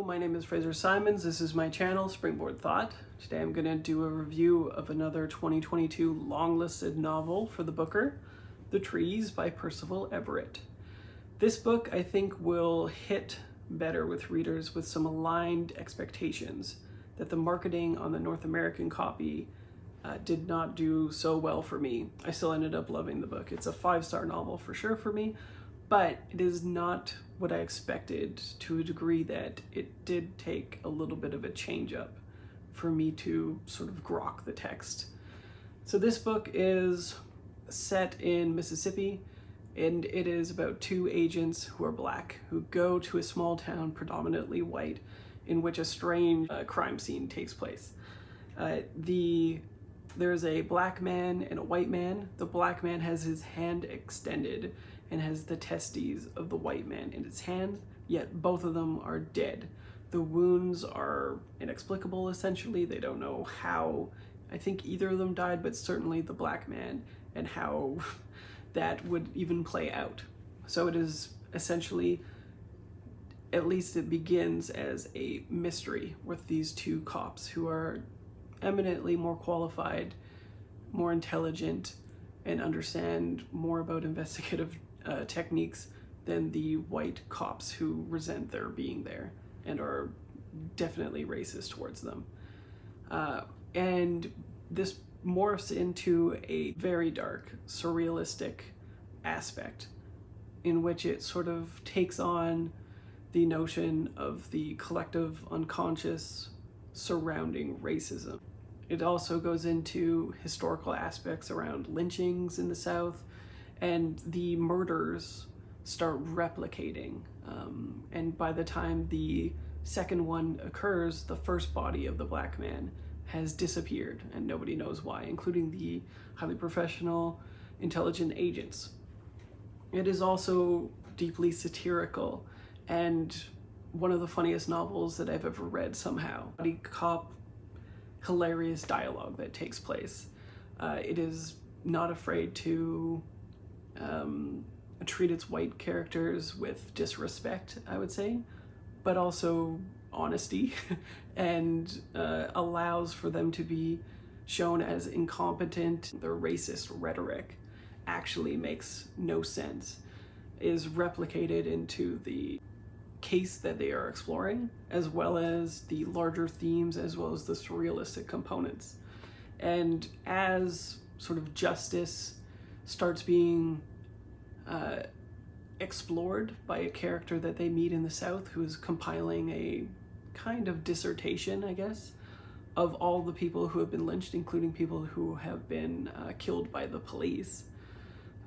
my name is Fraser Simons. This is my channel, Springboard Thought. Today I'm going to do a review of another 2022 long-listed novel for the Booker, The Trees by Percival Everett. This book, I think, will hit better with readers with some aligned expectations that the marketing on the North American copy did not do so well for me. I still ended up loving the book. It's a 5-star novel for sure for me, but it is not what I expected, to a degree that it did take a little bit of a change up for me to sort of grok the text. So this book is set in Mississippi, and it is about 2 agents who are black who go to a small town, predominantly white, in which a strange crime scene takes place. There's a black man and a white man. The black man has his hand extended and has the testes of the white man in his hand, yet both of them are dead. The wounds are inexplicable, essentially. They don't know how, I think either of them died, but certainly the black man, and how that would even play out. So it is essentially, at least it begins as a mystery with these 2 cops who are eminently more qualified, more intelligent, and understand more about investigative techniques than the white cops who resent their being there and are definitely racist towards them. And this morphs into a very dark, surrealistic aspect in which it sort of takes on the notion of the collective unconscious surrounding racism. It also goes into historical aspects around lynchings in the South, and the murders start replicating. And by the time the second one occurs, the first body of the black man has disappeared, and nobody knows why, including the highly professional, intelligent agents. It is also deeply satirical, and one of the funniest novels that I've ever read somehow. Buddy cop, hilarious dialogue that takes place. It is not afraid to treat its white characters with disrespect, I would say, but also honesty, and allows for them to be shown as incompetent. Their racist rhetoric actually makes no sense, is replicated into the case that they are exploring, as well as the larger themes, as well as the surrealistic components. And as sort of justice starts being explored by a character that they meet in the South, who is compiling a kind of dissertation, I guess, of all the people who have been lynched, including people who have been killed by the police,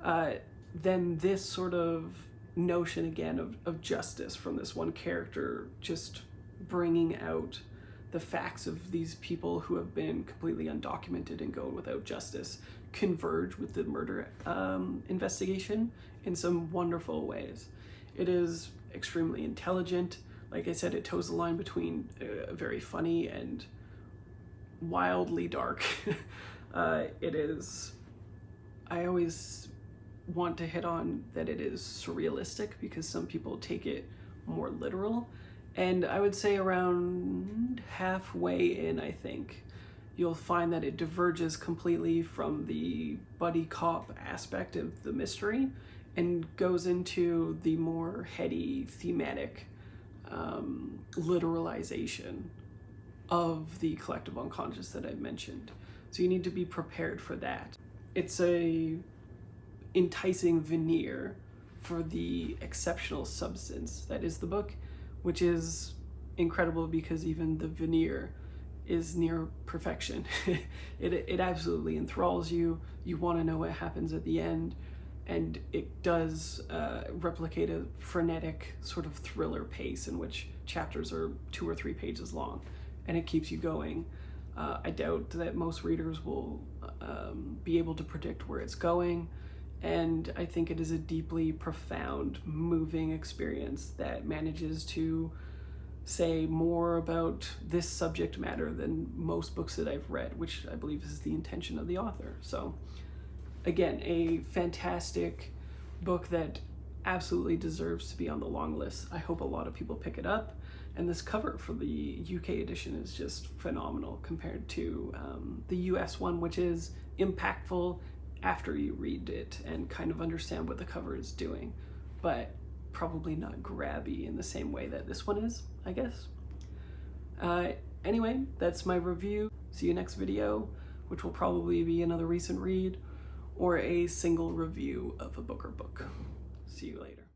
then this sort of notion again of justice from this one character, just bringing out the facts of these people who have been completely undocumented and go without justice, converge with the murder investigation in some wonderful ways. It is extremely intelligent. Like I said, it toes the line between very funny and wildly dark. It is, I always want to hit on that it is surrealistic, because some people take it more literal. And I would say around halfway in, I think, you'll find that it diverges completely from the buddy cop aspect of the mystery and goes into the more heady, thematic literalization of the collective unconscious that I mentioned. So you need to be prepared for that. It's a enticing veneer for the exceptional substance that is the book, which is incredible because even the veneer is near perfection. It absolutely enthralls you. You want to know what happens at the end, and it does replicate a frenetic sort of thriller pace in which chapters are 2 or 3 pages long, and it keeps you going. I doubt that most readers will be able to predict where it's going, and I think it is a deeply profound, moving experience that manages to say more about this subject matter than most books that I've read, which I believe is the intention of the author. So again, a fantastic book that absolutely deserves to be on the long list. I hope a lot of people pick it up, And this cover for the UK edition is just phenomenal compared to the US one, which is impactful after you read it and kind of understand what the cover is doing, but probably not grabby in the same way that this one is, I guess. Anyway, that's my review. See you next video, which will probably be another recent read or a single review of a book or book. See you later.